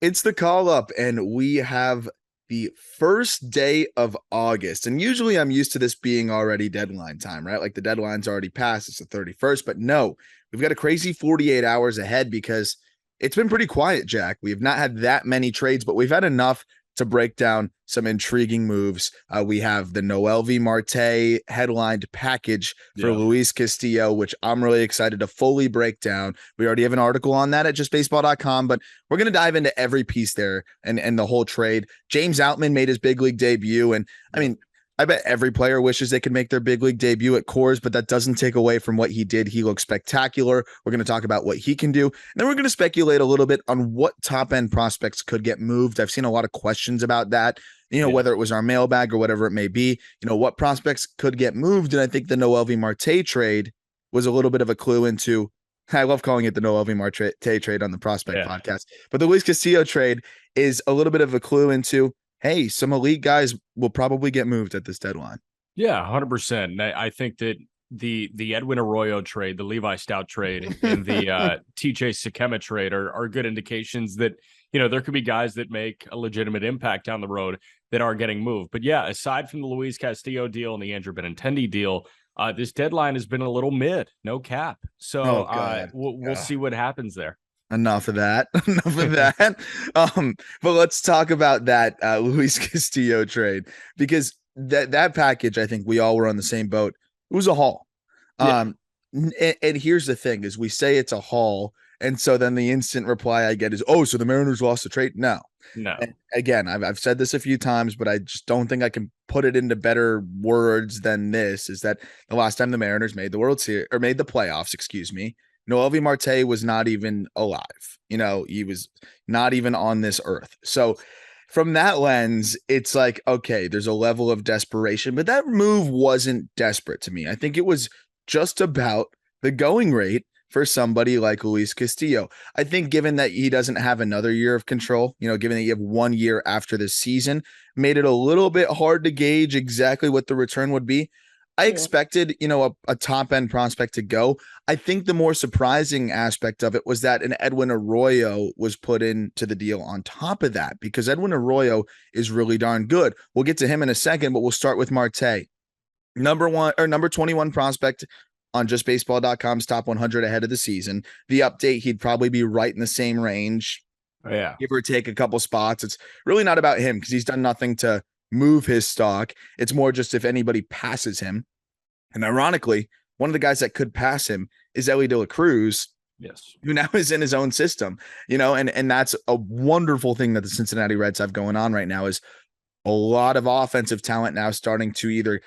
It's the call up, and we have the first day of August. And usually I'm used to this being already deadline time, right? Like the deadline's already passed. It's the 31st, but no, we've got a crazy 48 hours ahead because it's been pretty quiet, Jack. We have not had that many trades, but we've had enough to break down some intriguing moves. We have the Noelvi Marte headlined package for Luis Castillo, which I'm really excited to fully break down. We already have an article on that at justbaseball.com, but we're going to dive into every piece there and the whole trade. James Outman made his big league debut. And I mean, I bet every player wishes they could make their big league debut at Coors, but that doesn't take away from what he did. He looks spectacular. We're going to talk about what he can do. And then we're going to speculate a little bit on what top end prospects could get moved. I've seen a lot of questions about that, whether it was our mailbag or whatever it may be, what prospects could get moved. And I think the Noelvi Marte trade was a little bit of a clue into, I love calling it the Noelvi Marte trade on the Prospect podcast, but the Luis Castillo trade is a little bit of a clue into, hey, some elite guys will probably get moved at this deadline. Yeah, 100%. I think that the Edwin Arroyo trade, the Levi Stout trade, and the TJ Sakema trade are good indications that, there could be guys that make a legitimate impact down the road that are getting moved. But yeah, aside from the Luis Castillo deal and the Andrew Benintendi deal, this deadline has been a little mid, no cap. So we'll see what happens there. Enough of that. But let's talk about that Luis Castillo trade, because that package, I think we all were on the same boat. It was a haul. And here's the thing is we say it's a haul. And so then the instant reply I get is, oh, so the Mariners lost the trade? No. And again, I've said this a few times, but I just don't think I can put it into better words than this, is that the last time the Mariners made the World Series or made the playoffs, Noelvi Marte was not even alive. He was not even on this earth. So from that lens, it's like, okay, there's a level of desperation, but that move wasn't desperate to me. I think it was just about the going rate for somebody like Luis Castillo. I think given that he doesn't have another year of control, given that you have 1 year after this season, made it a little bit hard to gauge exactly what the return would be. I expected, a top end prospect to go. I think the more surprising aspect of it was that an Edwin Arroyo was put into the deal on top of that, because Edwin Arroyo is really darn good. We'll get to him in a second, but we'll start with Marte. Number 21 prospect on justbaseball.com's top 100 ahead of the season. The update, he'd probably be right in the same range. Give or take a couple spots. It's really not about him because he's done nothing to move his stock. It's more just if anybody passes him. And ironically, one of the guys that could pass him is Elly De La Cruz, who now is in his own system, and that's a wonderful thing that the Cincinnati Reds have going on right now, is a lot of offensive talent now starting to either,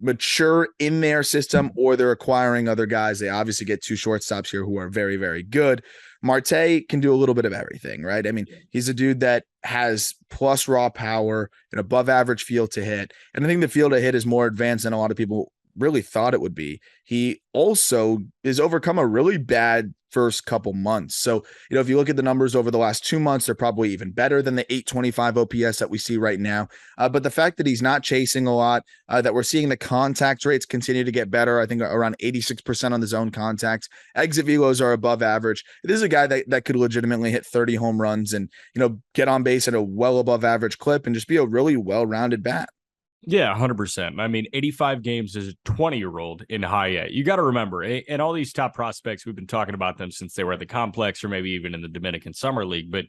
mature in their system, or they're acquiring other guys. They obviously get two shortstops here who are very, very good. Marte can do a little bit of everything, right? I mean, he's a dude that has plus raw power and above average field to hit. And I think the field to hit is more advanced than a lot of people really thought it would be. He also has overcome a really bad first couple months. So, if you look at the numbers over the last 2 months, they're probably even better than the 825 OPS that we see right now. But the fact that he's not chasing a lot, that we're seeing the contact rates continue to get better, I think around 86% on the zone contacts. Exit velos are above average. This is a guy that could legitimately hit 30 home runs and, get on base at a well above average clip and just be a really well-rounded bat. Yeah, 100%. I mean, 85 games as a 20-year-old in high A. You got to remember, and all these top prospects, we've been talking about them since they were at the complex or maybe even in the Dominican Summer League. But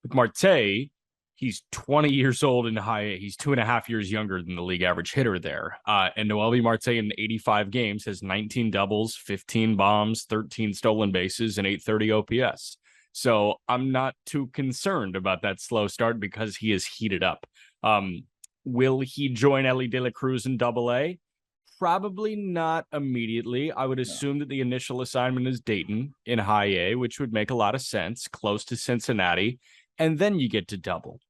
with Marte, he's 20 years old in high A. He's 2.5 years younger than the league average hitter there. And Noelvi Marte in 85 games has 19 doubles, 15 bombs, 13 stolen bases, and 830 OPS. So I'm not too concerned about that slow start because he is heated up. Will he join Elly De La Cruz in Double-A? Probably not immediately. I would assume that the initial assignment is Dayton in High A, which would make a lot of sense, close to Cincinnati, and then you get to Double.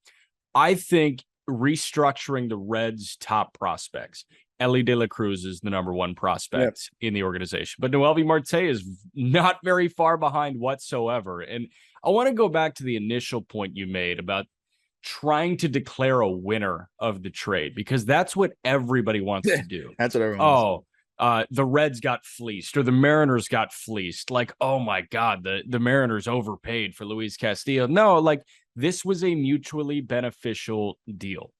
I think restructuring the Reds' top prospects, Elly De La Cruz is the number one prospect in the organization, but Noelvi Marte is not very far behind whatsoever. And I want to go back to the initial point you made about trying to declare a winner of the trade, because that's what everybody wants to do. That's what everyone wants. The Reds got fleeced or the Mariners got fleeced. Like, oh my God, the Mariners overpaid for Luis Castillo. No, like this was a mutually beneficial deal.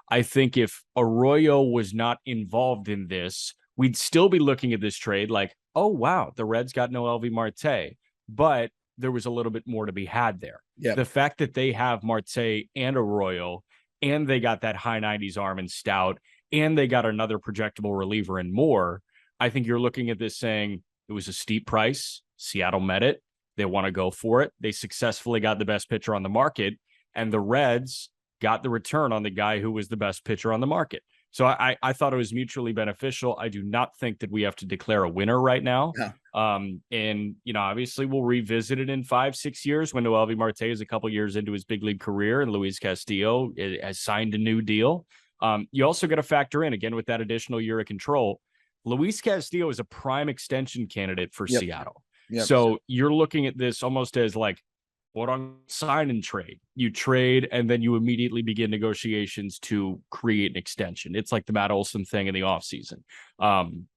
I think if Arroyo was not involved in this, we'd still be looking at this trade like, oh, wow, the Reds got Noelvi Marte, but there was a little bit more to be had there. Yeah. The fact that they have Marte and Arroyo, and they got that high 90s arm and Stout, and they got another projectable reliever and more, I think you're looking at this saying it was a steep price. Seattle met it. They want to go for it. They successfully got the best pitcher on the market, and the Reds got the return on the guy who was the best pitcher on the market. So I thought it was mutually beneficial. I do not think that we have to declare a winner right now. Yeah. And, obviously we'll revisit it in 5-6 years when Noelvi Marte is a couple years into his big league career and Luis Castillo has signed a new deal. You also got to factor in, again, with that additional year of control, Luis Castillo is a prime extension candidate for Seattle. Yep. So you're looking at this almost as like, what on sign and trade? You trade and then you immediately begin negotiations to create an extension. It's like the Matt Olson thing in the offseason.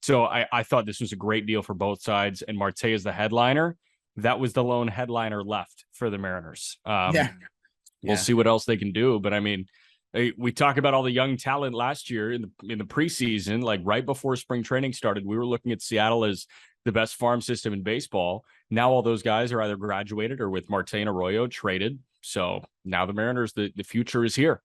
So I thought this was a great deal for both sides. And Marte is the headliner. That was the lone headliner left for the Mariners. We'll see what else they can do. But I mean, we talk about all the young talent last year in the preseason, like right before spring training started, we were looking at Seattle as the best farm system in baseball. Now all those guys are either graduated or with Marte and Arroyo traded. So now the Mariners, the future is here.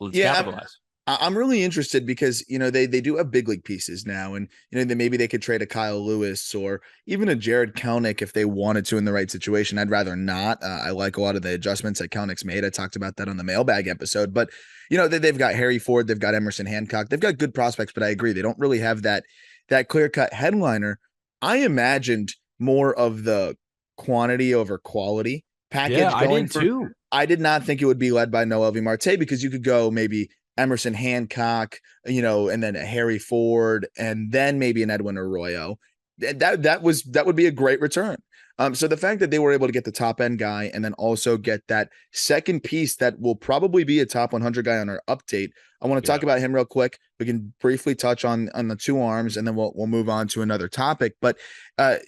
Let's capitalize. I'm really interested because, they do have big league pieces now, and, maybe they could trade a Kyle Lewis or even a Jared Kelenic if they wanted to in the right situation. I'd rather not. I like a lot of the adjustments that Kelnic's made. I talked about that on the mailbag episode, but they've got Harry Ford, they've got Emerson Hancock, they've got good prospects, but I agree. They don't really have that clear cut headliner. I imagined more of the quantity over quality package. Yeah, I did too. I did not think it would be led by Noelvi Marte because you could go maybe Emerson Hancock, and then a Harry Ford, and then maybe an Edwin Arroyo. That would be a great return. So the fact that they were able to get the top end guy and then also get that second piece that will probably be a top 100 guy on our update. I want to talk about him real quick. We can briefly touch on the two arms and then we'll move on to another topic. But I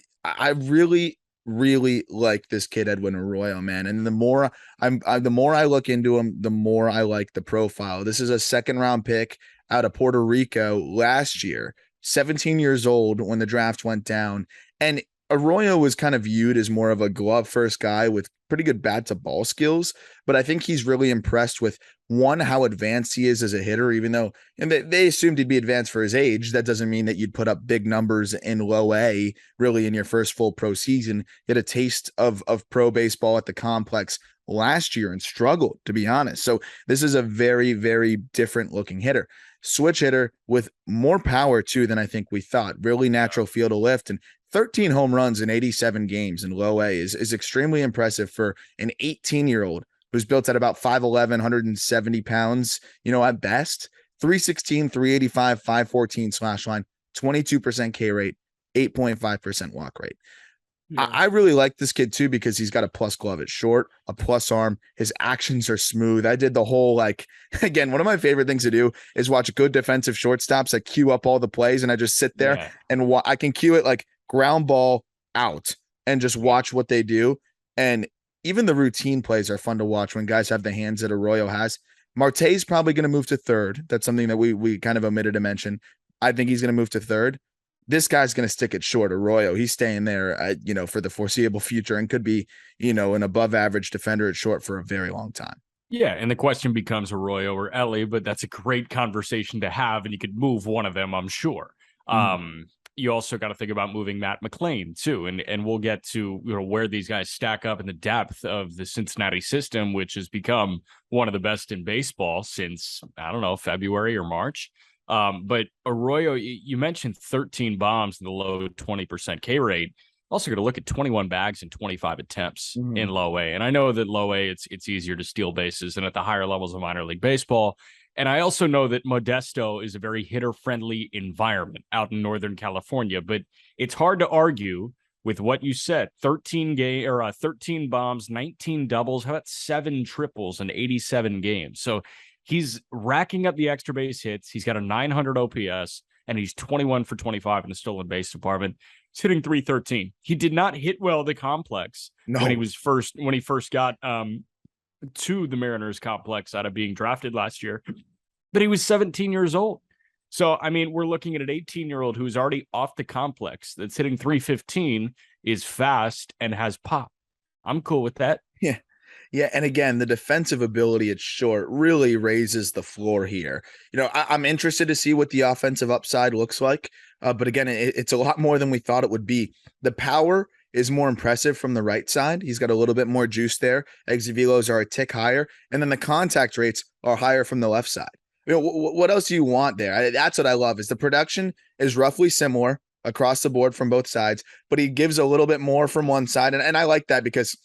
really like this kid, Edwin Arroyo, man. And the more I look into him, the more I like the profile. This is a second round pick out of Puerto Rico last year, 17 years old when the draft went down. And Arroyo was kind of viewed as more of a glove first guy with pretty good bat to ball skills, but I think he's really impressed with how advanced he is as a hitter, even though they assumed he'd be advanced for his age. That doesn't mean that you'd put up big numbers in low A really in your first full pro season. Get a taste of pro baseball at the complex last year and struggled, to be honest. So this is a very, very different looking hitter. Switch hitter with more power too than I think we thought. Really natural feel to lift, and 13 home runs in 87 games in low A is extremely impressive for an 18-year-old who's built at about 5'11", 170 pounds, at best. 316, 385, 514 slash line, 22% K rate, 8.5% walk rate. Yeah. I really like this kid too because he's got a plus glove at short, a plus arm. His actions are smooth. I did the whole, again, one of my favorite things to do is watch good defensive shortstops that queue up all the plays, and I just sit there and I can cue it like ground ball out and just watch what they do. And even the routine plays are fun to watch when guys have the hands that Arroyo has. Marte's probably going to move to third. That's something that we kind of omitted to mention. I think he's going to move to third. This guy's going to stick it short. Arroyo, he's staying there, for the foreseeable future and could be, an above average defender at short for a very long time. Yeah, and the question becomes Arroyo or Ellie, but that's a great conversation to have, and you could move one of them, I'm sure. You also got to think about moving Matt McLain too, and we'll get to where these guys stack up in the depth of the Cincinnati system, which has become one of the best in baseball since February or March. But Arroyo, you mentioned 13 bombs in the low 20% K rate. Also got to look at 21 bags and 25 attempts in low A. And I know that low A, it's easier to steal bases than at the higher levels of minor league baseball. And I also know that Modesto is a very hitter-friendly environment out in Northern California, but it's hard to argue with what you said. 13 bombs, 19 doubles, how about 7 triples in 87 games? So he's racking up the extra base hits. He's got a 900 OPS, and he's 21 for 25 in the stolen base department. He's hitting 313. He did not hit well the complex when he first got to the Mariners complex out of being drafted last year, but he was 17 years old. So, I mean, we're looking at an 18-year-old who's already off the complex that's hitting 315, is fast, and has pop. I'm cool with that. Yeah. Yeah. And again, the defensive ability at short really raises the floor here. I'm interested to see what the offensive upside looks like. But again, it's a lot more than we thought it would be. The power is more impressive from the right side. He's got a little bit more juice there. Exit velos are a tick higher. And then the contact rates are higher from the left side. What else do you want there? That's what I love is the production is roughly similar across the board from both sides, but he gives a little bit more from one side. And I like that because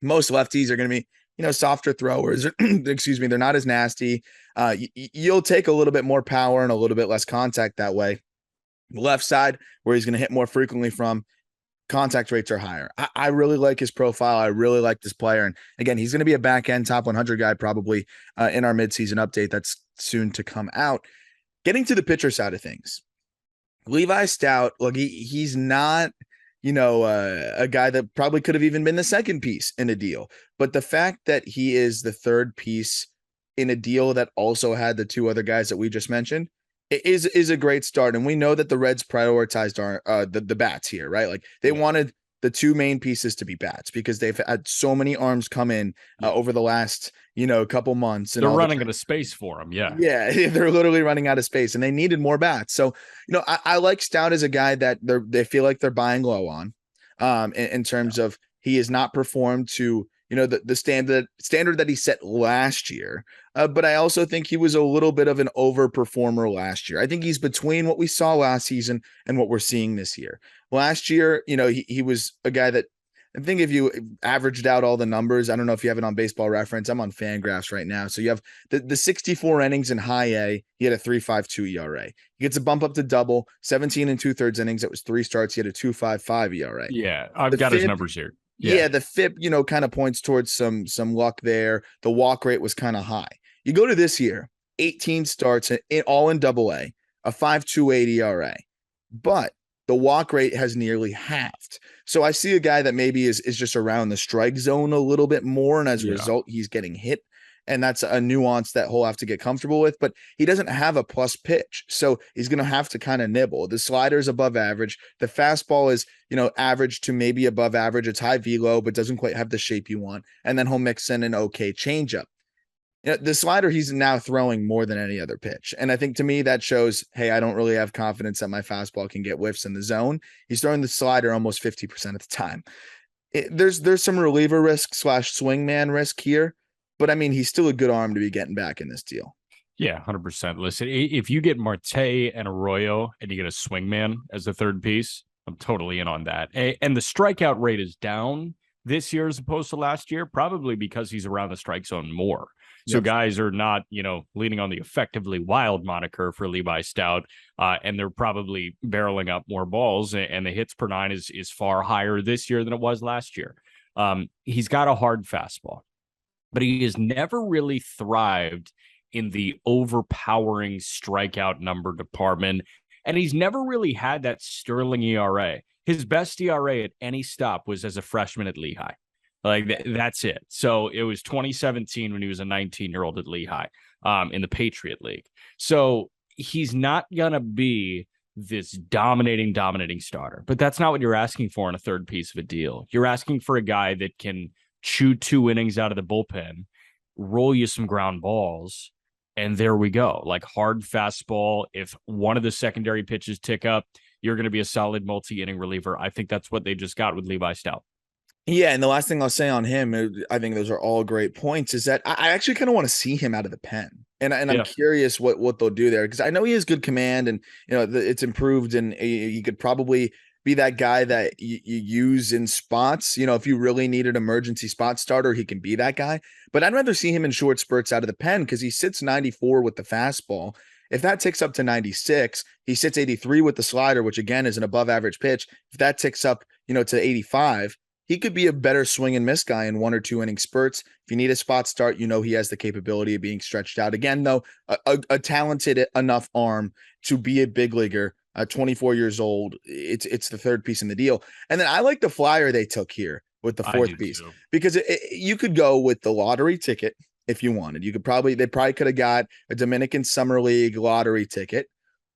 most lefties are going to be, softer throwers. Excuse me. They're not as nasty. You'll take a little bit more power and a little bit less contact that way. The left side, where he's going to hit more frequently from, contact rates are higher. I really like his profile. I really like this player. And again, he's going to be a back end top 100 guy probably in our midseason update that's soon to come out. Getting to the pitcher side of things, Levi Stout, look, he's not a guy that probably could have even been the second piece in a deal. But the fact that he is the third piece in a deal that also had the two other guys that we just mentioned is a great start. And we know that the Reds prioritized the bats here, right? Like they wanted the two main pieces to be bats because they've had so many arms come in over the last, couple months. And they're running out of space for them. Yeah. Yeah. They're literally running out of space and they needed more bats. So, I like Stout as a guy that they feel like they're buying low on in terms of he has not performed to, the standard that he set last year. But I also think he was a little bit of an overperformer last year. I think he's between what we saw last season and what we're seeing this year. Last year, he was a guy that I think if you averaged out all the numbers, I don't know if you have it on Baseball Reference. I'm on Fangraphs right now. So you have the 64 innings in high A. He had a 3.52 ERA. He gets a bump up to double, 17 and 2/3 innings. It was 3 starts. He had a 2.55 ERA. Yeah, I've got his numbers here. Yeah, the FIP, kind of points towards some luck there. The walk rate was kind of high. You go to this year, 18 starts, all in double A, a 5.28 ERA. But the walk rate has nearly halved. So I see a guy that maybe is just around the strike zone a little bit more. And as a result, he's getting hit. And that's a nuance that he'll have to get comfortable with. But he doesn't have a plus pitch. So he's going to have to kind of nibble. The slider's above average. The fastball is, average to maybe above average. It's high velo, but doesn't quite have the shape you want. And then he'll mix in an okay changeup. The slider, he's now throwing more than any other pitch. And I think to me that shows, hey, I don't really have confidence that my fastball can get whiffs in the zone. He's throwing the slider almost 50% of the time. There's some reliever risk / swingman risk here, but I mean, he's still a good arm to be getting back in this deal. Yeah, 100%. Listen, if you get Marte and Arroyo and you get a swingman as the third piece, I'm totally in on that. And the strikeout rate is down this year as opposed to last year, probably because he's around the strike zone more. So guys are not, leaning on the effectively wild moniker for Levi Stout, and they're probably barreling up more balls, and the hits per nine is far higher this year than it was last year. He's got a hard fastball, but he has never really thrived in the overpowering strikeout number department, and he's never really had that sterling ERA. His best ERA at any stop was as a freshman at Lehigh. That's it. So it was 2017 when he was a 19-year-old at Lehigh in the Patriot League. So he's not going to be this dominating starter, but that's not what you're asking for in a third piece of a deal. You're asking for a guy that can chew 2 innings out of the bullpen, roll you some ground balls, and there we go. Like hard fastball. If one of the secondary pitches tick up, you're going to be a solid multi-inning reliever. I think that's what they just got with Levi Stout. Yeah, and the last thing I'll say on him, I think those are all great points, is that I actually kind of want to see him out of the pen. And I'm curious what they'll do there, because I know he has good command and, it's improved, and he could probably be that guy that you use in spots. If you really need an emergency spot starter, he can be that guy. But I'd rather see him in short spurts out of the pen because he sits 94 with the fastball. If that ticks up to 96, he sits 83 with the slider, which again is an above average pitch. If that ticks up, to 85, he could be a better swing and miss guy in 1 or 2 inning spurts. If you need a spot start, he has the capability of being stretched out. Again, though, a talented enough arm to be a big leaguer, 24 years old. It's the third piece in the deal. And then I like the flyer they took here. with the I do fourth piece, too. because you could go with the lottery ticket if you wanted. They probably could have got a Dominican Summer League lottery ticket,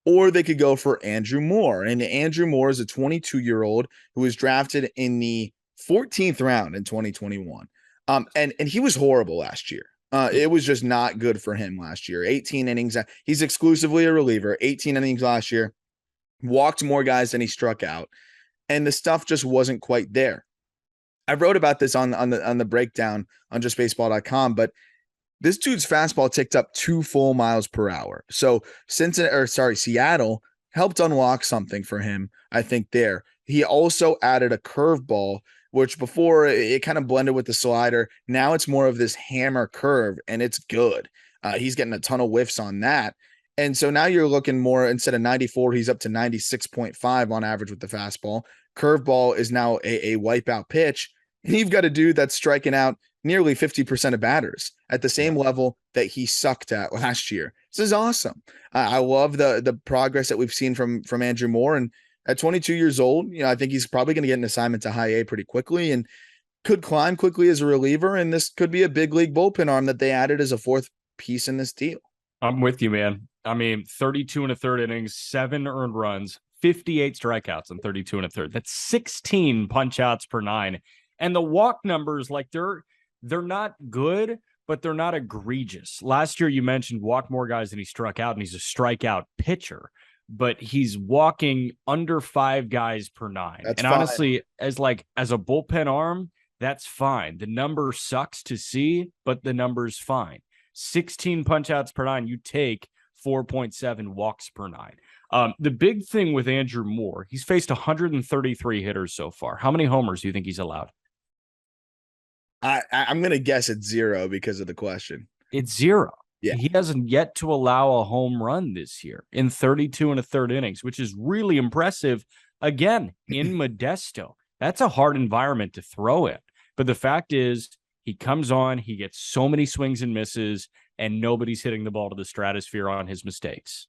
or they could go for Andrew Moore. And Andrew Moore is a 22-year-old who was drafted in the 14th round in 2021. And he was horrible last year. It was just not good for him last year. 18 innings. He's exclusively a reliever. 18 innings last year. Walked more guys than he struck out, and the stuff just wasn't quite there. I wrote about this on the breakdown on justbaseball.com, but this dude's fastball ticked up 2 full miles per hour. So Seattle helped unlock something for him, I think there. He also added a curveball, which before it kind of blended with the slider. Now it's more of this hammer curve, and it's good. He's getting a ton of whiffs on that. And so now you're looking more, instead of 94, he's up to 96.5 on average with the fastball. Curveball is now a wipeout pitch. And you've got a dude that's striking out nearly 50% of batters at the same level that he sucked at last year. This is awesome. I love the progress that we've seen from Andrew Moore. And at 22 years old, I think he's probably going to get an assignment to high A pretty quickly and could climb quickly as a reliever. And this could be a big league bullpen arm that they added as a fourth piece in this deal. I'm with you, man. I mean, 32 and a third innings, 7 earned runs, 58 strikeouts in 32 and a third. That's 16 punch outs per 9. And the walk numbers, like they're not good, but they're not egregious. Last year, you mentioned walk more guys than he struck out, and he's a strikeout pitcher, but he's walking under 5 guys per 9. That's and fine. Honestly, as a bullpen arm, that's fine. The number sucks to see, but the number's fine. 16 punch outs per 9, you take 4.7 walks per 9. The big thing with Andrew Moore, he's faced 133 hitters so far. How many homers do you think he's allowed? I'm going to guess it's 0 because of the question. It's 0. Yeah. He hasn't yet to allow a home run this year in 32 and a third innings, which is really impressive. Again, in Modesto, that's a hard environment to throw in. But the fact is, he comes on, he gets so many swings and misses, and nobody's hitting the ball to the stratosphere on his mistakes.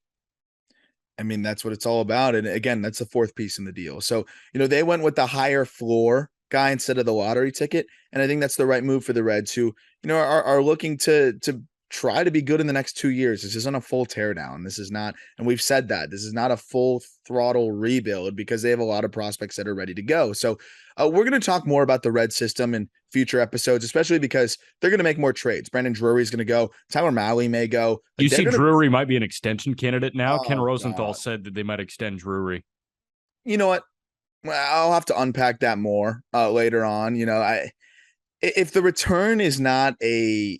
I mean, that's what it's all about. And again, that's the fourth piece in the deal. So, they went with the higher floor guy instead of the lottery ticket. And I think that's the right move for the Reds, who, are looking to try to be good in the next 2 years. This isn't a full teardown. This is not, and we've said that this is not a full throttle rebuild, because they have a lot of prospects that are ready to go. So we're going to talk more about the Red system in future episodes, especially because they're going to make more trades. Brandon Drury's going to go. Tyler Mahle may go. You see, Drury might be an extension candidate now. Ken Rosenthal God. said that they might extend Drury. You know what? Well, I'll have to unpack that more later on. If the return is not a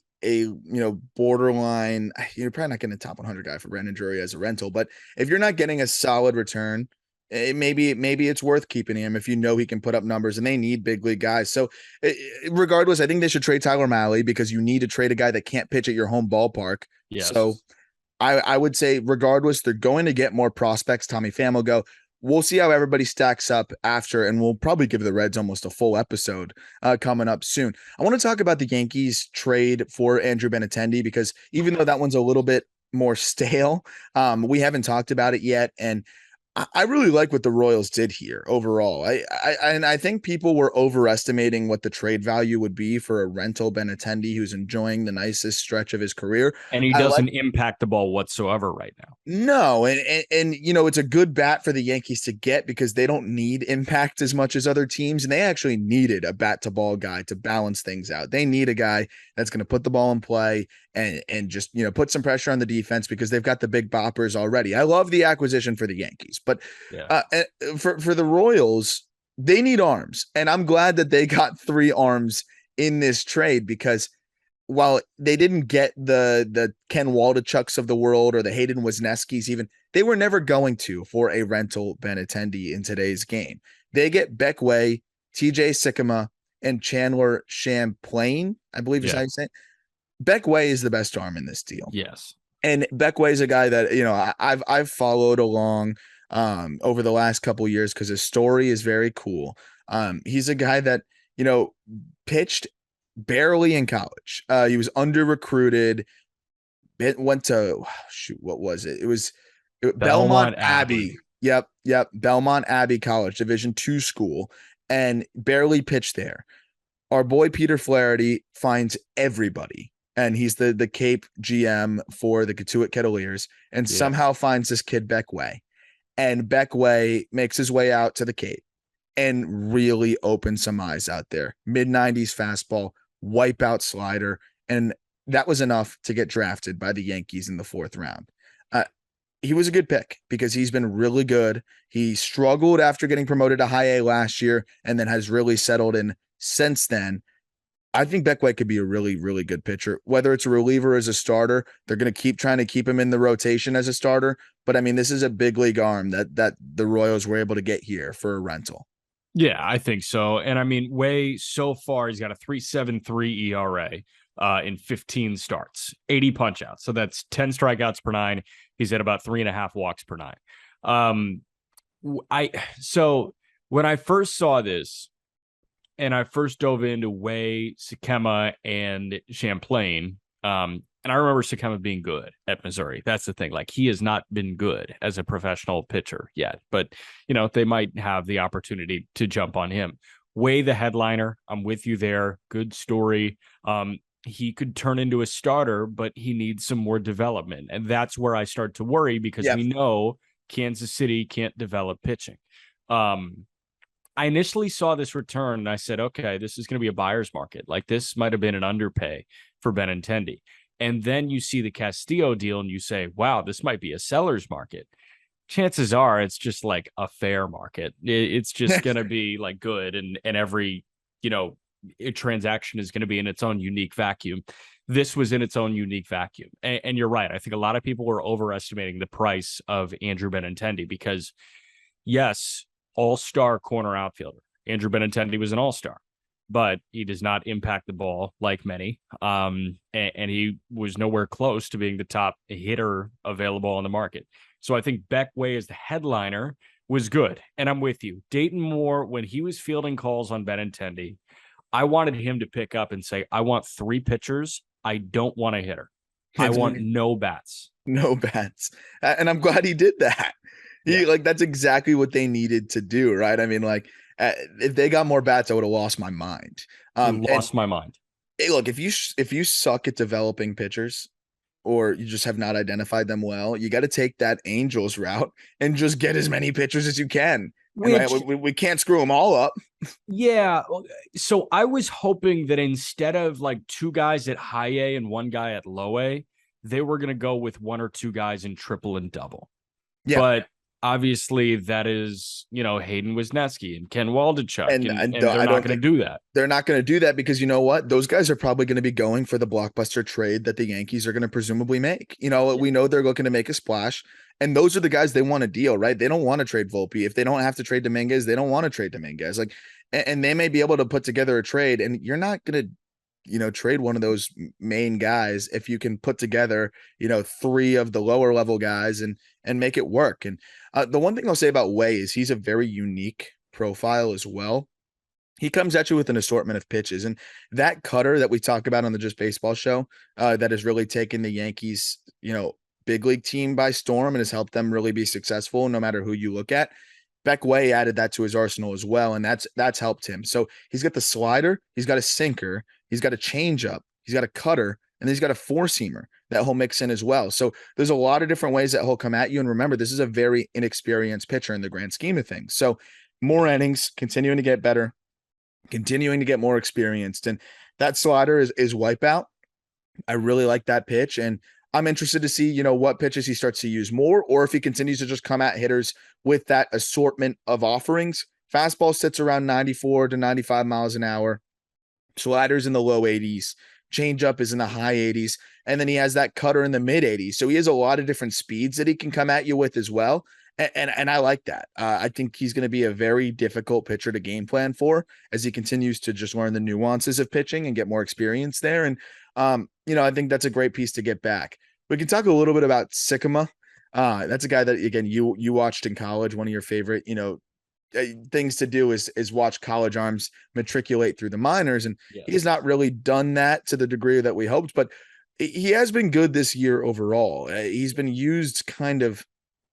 borderline, you're probably not getting a top 100 guy for Brandon Drury as a rental. But if you're not getting a solid return, maybe it's worth keeping him if he can put up numbers, and they need big league guys. So regardless, I think they should trade Tyler Mahle, because you need to trade a guy that can't pitch at your home ballpark. Yes. So I would say regardless, they're going to get more prospects. Tommy Pham will go. We'll see how everybody stacks up after, and we'll probably give the Reds almost a full episode coming up soon. I want to talk about the Yankees trade for Andrew Benintendi, because even though that one's a little bit more stale, we haven't talked about it yet. And I really like what the Royals did here overall. I think people were overestimating what the trade value would be for a rental Benintendi who's enjoying the nicest stretch of his career. And he doesn't impact the ball whatsoever right now. No, and it's a good bat for the Yankees to get, because they don't need impact as much as other teams, and they actually needed a bat to ball guy to balance things out. They need a guy that's going to put the ball in play and just put some pressure on the defense, because they've got the big boppers already. I love the acquisition for the Yankees, but for the Royals, they need arms, and I'm glad that they got 3 arms in this trade, because while they didn't get the Ken Waldichucks of the world or the Hayden Wesneskis, even, they were never going to for a rental Benintendi in today's game. They get Beckway, TJ Sikkema, and Chandler Champlain, I believe is how you say it. Beckway is the best arm in this deal. Yes. And Beckway is a guy that, I've followed along over the last couple of years, because his story is very cool. He's a guy that, pitched barely in college. He was under recruited. It went to what was it? It was Belmont Abbey. Yep. Belmont Abbey College, Division II school, and barely pitched there. our boy Peter Flaherty finds everybody, and he's the Cape GM for the Katuitt Kettleers, and Yeah. somehow finds this kid Beckway, and Beckway makes his way out to the Cape and really opens some eyes out there. Mid-90s fastball, wipeout slider, and that was enough to get drafted by the Yankees in the 4th round. He was a good pick because he's been really good. He struggled after getting promoted to high A last year and then has really settled in since then. I think Beckway could be a really, really good pitcher. Whether it's a reliever or as a starter, they're going to keep trying to keep him in the rotation as a starter. But I mean, this is a big league arm that the Royals were able to get here for a rental. Yeah, I think so. And I mean, Way so far, he's got a 3.73 ERA in 15 starts, 80 punch outs. So that's 10 strikeouts per 9. He's at about 3.5 walks per 9. So when I first saw this and I first dove into Way, Sakema, and Champlain, and I remember Sakema being good at Missouri. That's the thing. Like, he has not been good as a professional pitcher yet, but they might have the opportunity to jump on him. Way, the headliner, I'm with you there. Good story. He could turn into a starter, but he needs some more development. And that's where I start to worry because we know Kansas City can't develop pitching. I initially saw this return and I said, okay, this is going to be a buyer's market. Like, this might have been an underpay for Benintendi. And then you see the Castillo deal and you say, wow, this might be a seller's market. Chances are it's just like a fair market. It's just going to be like good. And every, transaction is going to be in its own unique vacuum. This was in its own unique vacuum. And you're right. I think a lot of people were overestimating the price of Andrew Benintendi because, yes, all-star corner outfielder. Andrew Benintendi was an all-star, but he does not impact the ball like many. And he was nowhere close to being the top hitter available on the market. So I think Beckway as the headliner was good. And I'm with you. Dayton Moore, when he was fielding calls on Benintendi, I wanted him to pick up and say, I want 3 pitchers. I don't want a hitter. I want no bats. No bats. And I'm glad he did that. That's exactly what they needed to do, right? I mean, if they got more bats, I would have lost my mind. My mind. Hey, look, if you suck at developing pitchers or you just have not identified them well, you got to take that Angels route and just get as many pitchers as you can. We can't screw them all up. Yeah. So I was hoping that instead of like 2 guys at high A and 1 guy at low A, they were going to go with 1 or 2 guys in triple and double. Yeah. But obviously that is, Hayden Wisniewski and Ken Waldichuk, and they're not going to do that. They're not going to do that because you know what? Those guys are probably going to be going for the blockbuster trade that the Yankees are going to presumably make. We know they're looking to make a splash, and those are the guys they want to deal, right? They don't want to trade Volpe. If they don't have to trade Dominguez, they don't want to trade Dominguez. And they may be able to put together a trade, and you're not going to trade one of those main guys if you can put together, 3 of the lower level guys and make it work. And the one thing I'll say about Way is he's a very unique profile as well. He comes at you with an assortment of pitches, and that cutter that we talk about on the Just Baseball show that has really taken the Yankees, big league team by storm and has helped them really be successful no matter who you look at. Beckway added that to his arsenal as well, and that's helped him. So he's got the slider, he's got a sinker, he's got a changeup, he's got a cutter, and then he's got a 4-seamer that he'll mix in as well. So there's a lot of different ways that he'll come at you. And remember, this is a very inexperienced pitcher in the grand scheme of things. So more innings, continuing to get better, continuing to get more experienced. And that slider is wipeout. I really like that pitch. And I'm interested to see, what pitches he starts to use more, or if he continues to just come at hitters with that assortment of offerings. Fastball sits around 94 to 95 miles an hour. Sliders in the low 80s. Changeup is in the high 80s. And then he has that cutter in the mid 80s. So he has a lot of different speeds that he can come at you with as well. And I like that. I think he's going to be a very difficult pitcher to game plan for as he continues to just learn the nuances of pitching and get more experience there. And, I think that's a great piece to get back. We can talk a little bit about Sakema. That's a guy that, again, you watched in college. One of your favorite, things to do is watch college arms matriculate through the minors. And he's not really done that to the degree that we hoped, but he has been good this year overall. He's been used kind of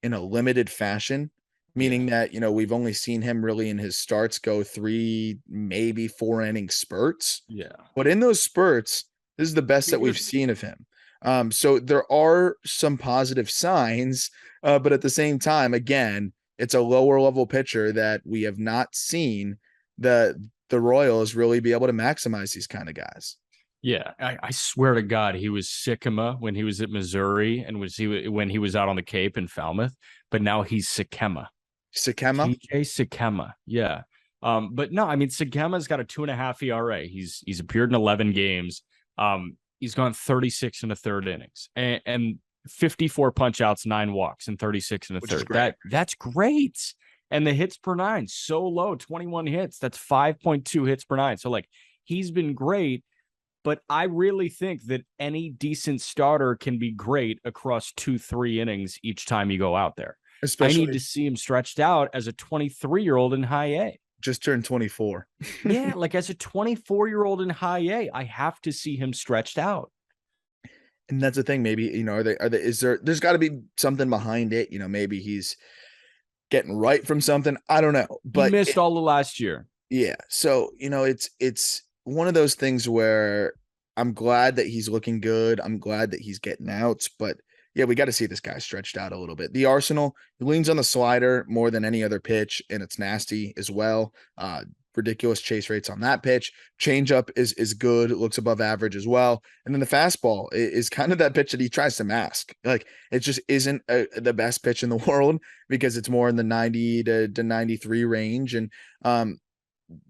in a limited fashion meaning that, we've only seen him really in his starts go 3, maybe 4 inning spurts. Yeah. But in those spurts, this is the best that we've seen of him. So there are some positive signs, but at the same time, again, it's a lower level pitcher that we have not seen the Royals really be able to maximize these kind of guys. Yeah, I swear to God, he was Sycamore when he was at Missouri, and when he was out on the Cape in Falmouth. But now he's Sycamore. Sakema? TJ Sycamore. Yeah. But no, I mean Sycama's got a 2.5 ERA. He's appeared in 11 games. He's gone 36 and a third innings and 54 punch outs, 9 walks, and 36 and a Which is third. great. That's great. And the hits per nine so low, 21 hits. That's 5.2 hits per nine. So like he's been great. But I really think that any decent starter can be great across 2-3 innings each time you go out there. I need Especially to see him stretched out as a 23-year-old in high A. just turned 24. Yeah, like as a 24-year-old in high A, I have to see him stretched out. And that's the thing. Maybe, there's got to be something behind it. Maybe he's getting right from something. I don't know. He But missed all the last year. yeah. So, it's one of those things where I'm glad that he's looking good. I'm glad that he's getting outs, but yeah, we got to see this guy stretched out a little bit. The Arsenal, he leans on the slider more than any other pitch, and it's nasty as well. Ridiculous chase rates on that pitch. Changeup is good, it looks above average as well. And then the fastball is kind of that pitch that he tries to mask. Like it just isn't the best pitch in the world because it's more in the 90 to 93 range. And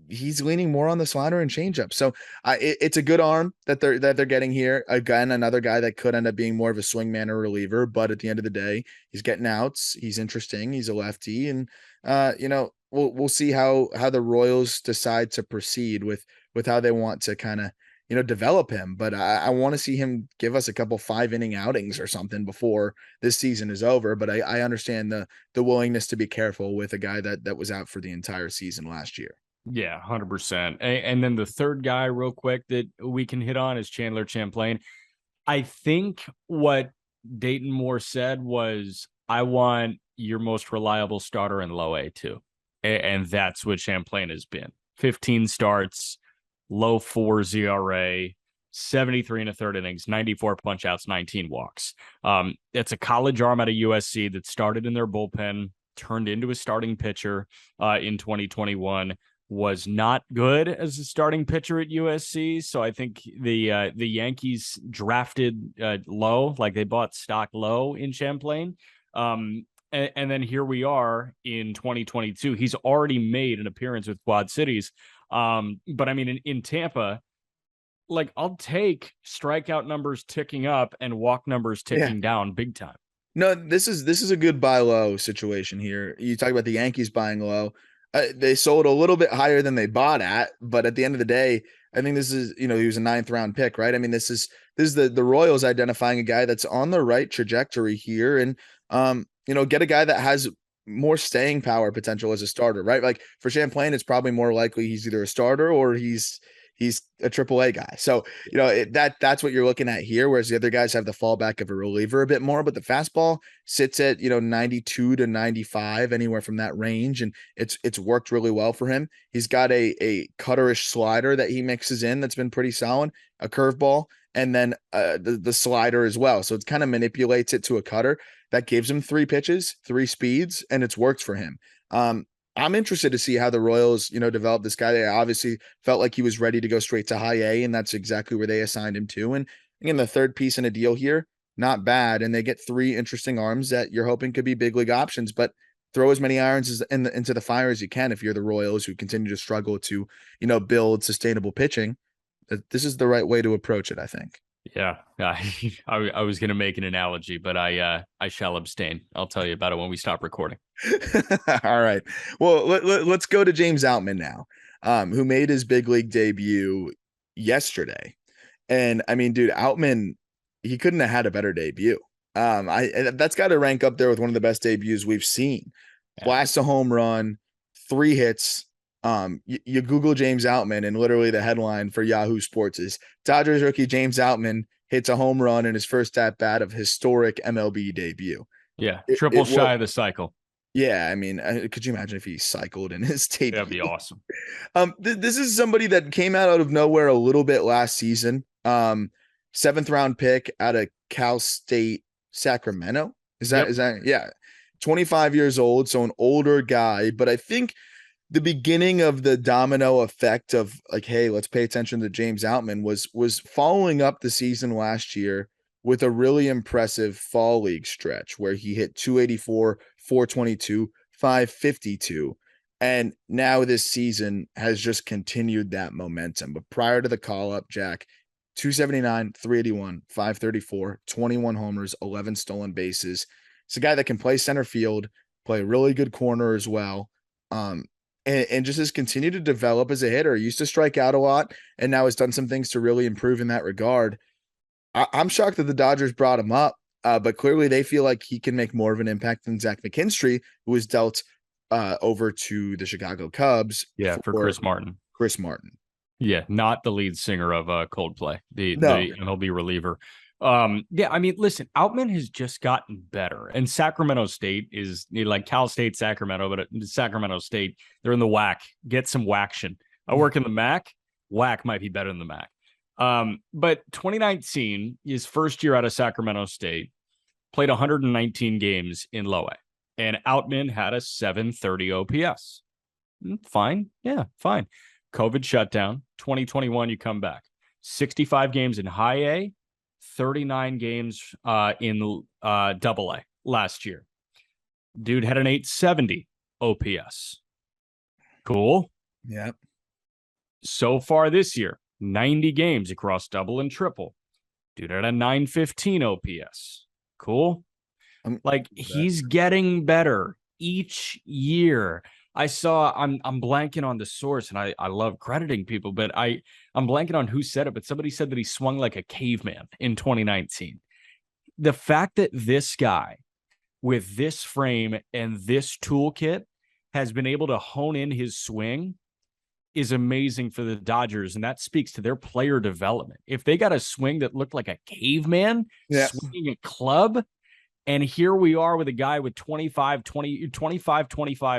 he's leaning more on the slider and changeup. So it's a good arm that they're getting here. Again, another guy that could end up being more of a swingman or reliever, but at the end of the day, he's getting outs. He's interesting. He's a lefty, and we'll see how the Royals decide to proceed with how they want to kind of develop him. But I want to see him give us a couple 5 inning outings or something before this season is over. But I understand the willingness to be careful with a guy that was out for the entire season last year. Yeah, 100%. And then the third guy, real quick, that we can hit on is Chandler Champlain. I think what Dayton Moore said was, I want your most reliable starter in low A too. And that's what Champlain has been. 15 starts, low 4 ERA, 73 and a third innings, 94 punch outs, 19 walks. It's a college arm out of USC that started in their bullpen, turned into a starting pitcher in 2021. Was not good as a starting pitcher at USC. So I think the Yankees drafted low, like they bought stock low in Champlain. And then here we are in 2022. He's already made an appearance with Quad Cities. But I mean, in Tampa, like I'll take strikeout numbers ticking up and walk numbers ticking down big time. No, this is a good buy low situation here. You talk about the Yankees buying low. They sold a little bit higher than they bought at, but at the end of the day, I think this is, he was a 9th round pick, right? I mean, this is the Royals identifying a guy that's on the right trajectory here, and get a guy that has more staying power potential as a starter, right? Like for Champlain, it's probably more likely he's either a starter or he's a AAA guy. So, that's what you're looking at here. Whereas the other guys have the fallback of a reliever a bit more, but the fastball sits at, 92 to 95, anywhere from that range. And it's worked really well for him. He's got a cutterish slider that he mixes in. That's been pretty solid, a curveball, and then the slider as well. So it kind of manipulates it to a cutter that gives him 3 pitches, 3 speeds, and it's worked for him. I'm interested to see how the Royals, develop this guy. They obviously felt like he was ready to go straight to high A, and that's exactly where they assigned him to. And again, the third piece in a deal here, not bad. And they get 3 interesting arms that you're hoping could be big league options, but throw as many irons into the fire as you can if you're the Royals who continue to struggle to, build sustainable pitching. This is the right way to approach it, I think. Yeah, I was going to make an analogy, but I shall abstain. I'll tell you about it when we stop recording. All right. Well, let's go to James Outman now, who made his big league debut yesterday. And I mean, dude, Outman, he couldn't have had a better debut. That's got to rank up there with one of the best debuts we've seen. Yeah. Blast a home run, 3 hits. You Google James Outman, and literally the headline for Yahoo Sports is Dodgers rookie James Outman hits a home run in his first at bat of historic MLB debut. Yeah, triple shy of the cycle. Yeah, I mean, could you imagine if he cycled in his That'd be debut? awesome. This is somebody that came out of nowhere a little bit last season. Seventh round pick out of Cal State Sacramento. Yep. Is that yeah? 25 years old, so an older guy, but I think the beginning of the domino effect of like, hey, let's pay attention to James Outman was following up the season last year with a really impressive fall league stretch where he hit 284, 422, 552. And now this season has just continued that momentum. But prior to the call up, Jack, 279, 381, 534, 21 homers, 11 stolen bases. It's a guy that can play center field, play a really good corner as well. Um, and just has continued to develop as a hitter. He used to strike out a lot and now has done some things to really improve in that regard. I'm shocked that the Dodgers brought him up, but clearly they feel like he can make more of an impact than Zach McKinstry, who was dealt over to the Chicago Cubs Yeah, for for Chris Martin. Chris Martin. Yeah, not the lead singer of Coldplay, No, the MLB reliever. Yeah, I mean, listen, Outman has just gotten better, and Sacramento State is like Cal State, Sacramento, but Sacramento State, they're in the WAC. Get some waction. I work in the MAC. WAC might be better than the MAC. But 2019, his first year out of Sacramento State, played 119 games in low A, and Outman had a 730 OPS. Fine, yeah, fine. COVID shutdown, 2021, you come back. 65 games in high A, 39 games in double A last year. Dude had an 870 OPS. Cool. Yep. So far this year, 90 games across double and triple. Dude had a 915 OPS. Cool. Like he's getting better each year. I'm blanking on the source, and I love crediting people, but I'm blanking on who said it, but somebody said that he swung like a caveman in 2019. The fact that this guy with this frame and this toolkit has been able to hone in his swing is amazing for the Dodgers, and that speaks to their player development. If they got a swing that looked like a caveman swinging a club, and here we are with a guy with 25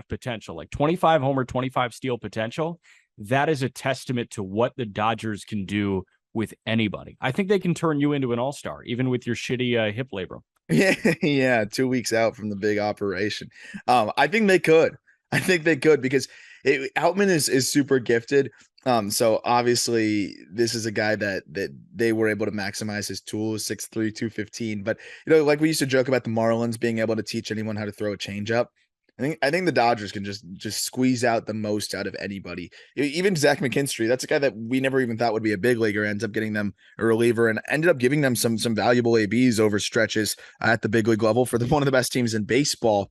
potential, like 25 homer, 25 steal potential. That is a testament to what the Dodgers can do with anybody. I think they can turn you into an all-star, even with your shitty hip labrum. Yeah, 2 weeks out from the big operation. I think they could. Because Outman is super gifted. So obviously this is a guy that they were able to maximize his tools, 6'3", 215. But like we used to joke about the Marlins being able to teach anyone how to throw a changeup. I think the Dodgers can just squeeze out the most out of anybody. Even Zach McKinstry, that's a guy that we never even thought would be a big leaguer, ends up getting them a reliever and ended up giving them some valuable ABs over stretches at the big league level for one of the best teams in baseball.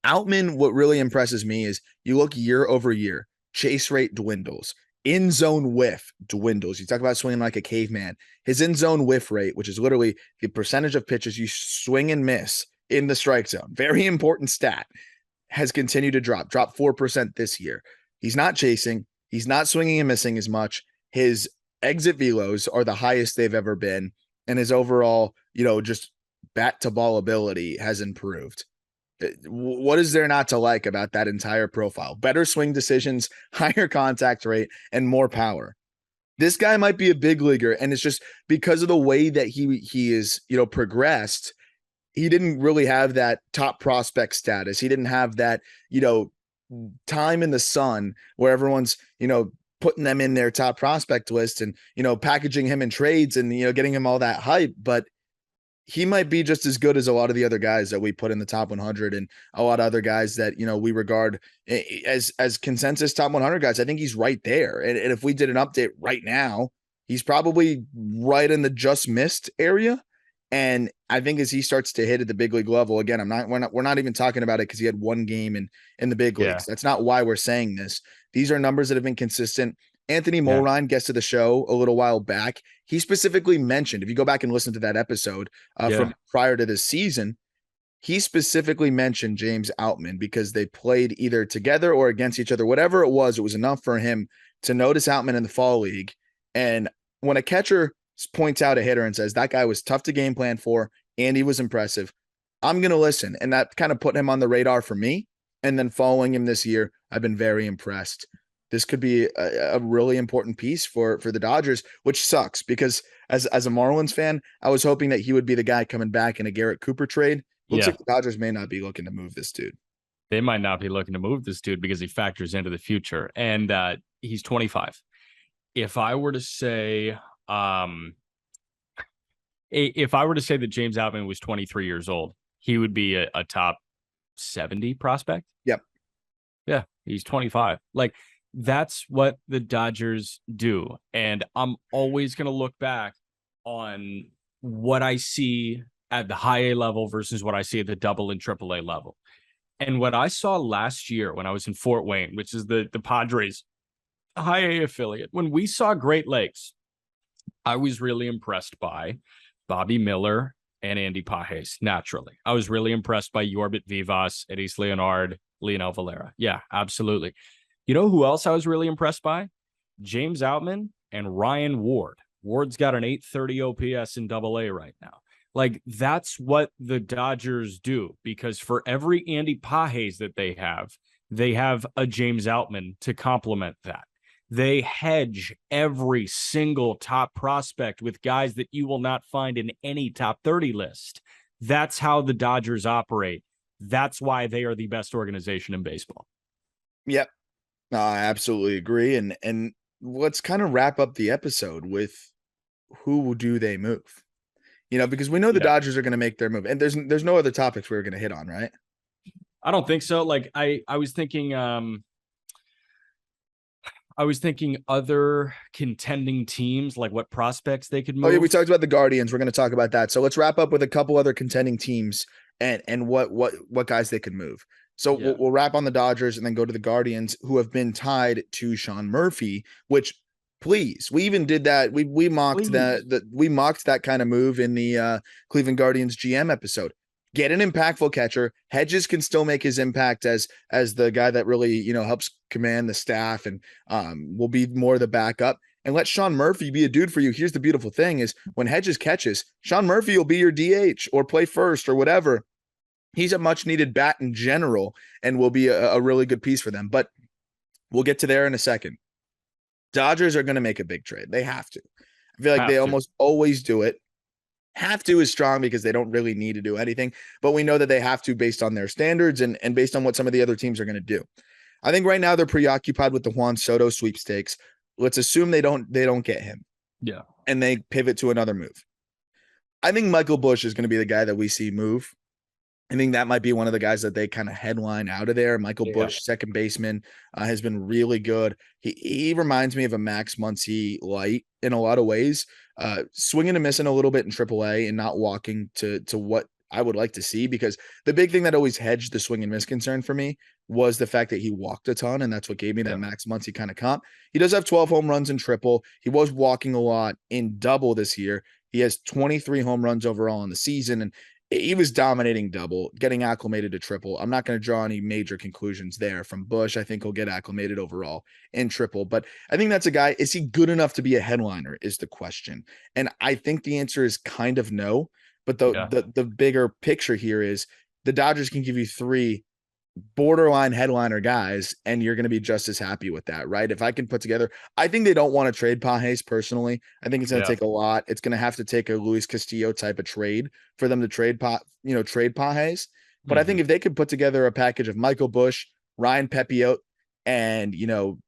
Outman, what really impresses me is you look year over year, chase rate dwindles, in zone whiff dwindles. You talk about swinging like a caveman. His in zone whiff rate, which is literally the percentage of pitches you swing and miss in the strike zone, very important stat, has continued to drop 4% this year. He's not chasing. He's not swinging and missing as much. His exit velos are the highest they've ever been. And his overall, just bat to ball ability has improved. What is there not to like about that entire profile? Better swing decisions, higher contact rate, and more power. This guy might be a big leaguer, and it's just because of the way that he is, progressed. He didn't really have that top prospect status. He didn't have that, time in the sun where everyone's, putting them in their top prospect list and, packaging him in trades and, getting him all that hype. But he might be just as good as a lot of the other guys that we put in the top 100 and a lot of other guys that, we regard as consensus top 100 guys. I think he's right there. And if we did an update right now, he's probably right in the just missed area. And I think as he starts to hit at the big league level, again, we're not even talking about it because he had one game in the big leagues. That's not why we're saying this. These are numbers that have been consistent. Anthony Mulrine gets to the show a little while back. He specifically mentioned, if you go back and listen to that episode from prior to this season, he specifically mentioned James Outman because they played either together or against each other. Whatever it was enough for him to notice Outman in the fall league. And when a catcher points out a hitter and says, that guy was tough to game plan for, and he was impressive, I'm going to listen. And that kind of put him on the radar for me. And then following him this year, I've been very impressed. This could be a really important piece for the Dodgers, which sucks because as a Marlins fan, I was hoping that he would be the guy coming back in a Garrett Cooper trade. Looks Yeah, like the Dodgers may not be looking to move this dude. they might not be looking to move this dude because he factors into the future, and he's 25. If I were to say, um, if I were to say that James Outman was 23 years old, he would be a top 70 prospect. Yep. Yeah, he's 25. Like, that's what the Dodgers do. And I'm always going to look back on what I see at the high A level versus what I see at the double and triple A level. And what I saw last year when I was in Fort Wayne, which is the Padres high A affiliate, when we saw Great Lakes, I was really impressed by Bobby Miller and Andy Pages, naturally. I was really impressed by Yorbit Vivas, Edis Leonard, Leonel Valera. Yeah, absolutely. You know who else I was really impressed by? James Outman and Ryan Ward. Ward's got an 830 OPS in Double A right now. Like, that's what the Dodgers do, because for every Andy Pages that they have a James Outman to complement that. They hedge every single top prospect with guys that you will not find in any top 30 list. That's how the Dodgers operate. That's why they are the best organization in baseball. Yep. No, I absolutely agree. And let's kind of wrap up the episode with who do they move? Because we know the Yeah. Dodgers are going to make their move, and there's no other topics we are going to hit on, right? I don't think so. Like, I was thinking other contending teams, like what prospects they could Oh yeah, we move. talked about the Guardians. We're going to talk about that. So let's wrap up with a couple other contending teams and what guys they could move. So Yeah. we'll wrap on the Dodgers and then go to the Guardians, who have been tied to Sean Murphy. Which, please, we even did that. We mocked Please. that kind of move in the Cleveland Guardians GM episode. Get an impactful catcher. Hedges can still make his impact as the guy that really helps command the staff and will be more the backup, and let Sean Murphy be a dude for you. Here's the beautiful thing is when Hedges catches, Sean Murphy will be your DH or play first or whatever. He's a much needed bat in general and will be a really good piece for them. But we'll get to there in a second. Dodgers are going to make a big trade. They have to. I feel like they Have to. almost always do it. Have to is strong because they don't really need to do anything, but we know that they have to based on their standards and based on what some of the other teams are going to do. I think right now they're preoccupied with the Juan Soto sweepstakes. Let's assume they don't get him. Yeah. And they pivot to another move. I think Michael Busch is going to be the guy that we see move. I think that might be one of the guys that they kind of headline out of there. Michael Busch, second baseman, has been really good. He reminds me of a Max Muncy light in a lot of ways, swinging and missing a little bit in AAA and not walking to what I would like to see, because the big thing that always hedged the swing and miss concern for me was the fact that he walked a ton, and that's what gave me that Max Muncy kind of comp. He does have 12 home runs in triple. He was walking a lot in double this year. He has 23 home runs overall in the season, and he was dominating double, getting acclimated to triple. I'm not going to draw any major conclusions there from Busch. I think he'll get acclimated overall in triple, but I think that's a guy. Is he good enough to be a headliner is the question. And I think the answer is kind of no, but the bigger picture here is the Dodgers can give you three borderline headliner guys, and you're going to be just as happy with that, right? If I can put together, I think they don't want to trade Pages personally. I think it's going to take a lot. It's going to have to take a Luis Castillo type of trade for them to trade Pages. But I think if they could put together a package of Michael Busch, Ryan Pepiot, and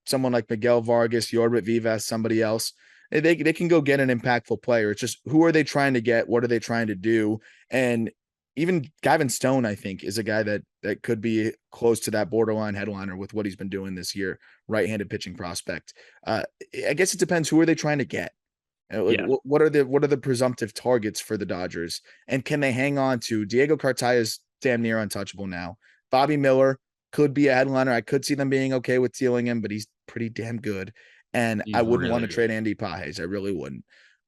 someone like Miguel Vargas, Yorbit Vivas, somebody else, they can go get an impactful player. It's just, who are they trying to get? What are they trying to do? And even Gavin Stone, I think, is a guy that could be close to that borderline headliner with what he's been doing this year, right-handed pitching prospect. I guess it depends, who are they trying to get? What are the presumptive targets for the Dodgers? And can they hang on to Diego Cartaya? Is damn near untouchable now. Bobby Miller could be a headliner. I could see them being okay with stealing him, but he's pretty damn good. And I wouldn't want to trade Andy Pages. I really wouldn't.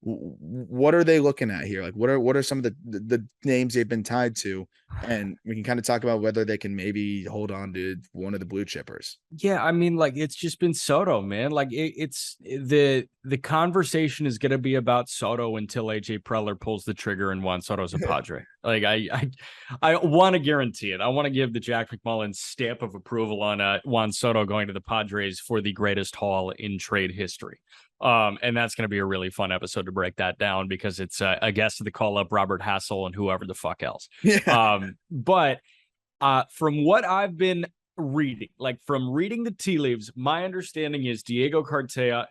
What are they looking at here? Like, what are some of the names they've been tied to, and we can kind of talk about whether they can maybe hold on to one of the blue chippers. Yeah, I mean, like it's just been Soto, man. Like it's the conversation is going to be about Soto until AJ Preller pulls the trigger and Juan Soto's a Padre. Like I want to guarantee it. I want to give the Jack McMullen stamp of approval on Juan Soto going to the Padres for the greatest haul in trade history. And that's going to be a really fun episode to break that down because it's a guest of the call up Robert Hassel and whoever the fuck else. Yeah. But from what I've been reading, like from reading the tea leaves, my understanding is Diego Cartaya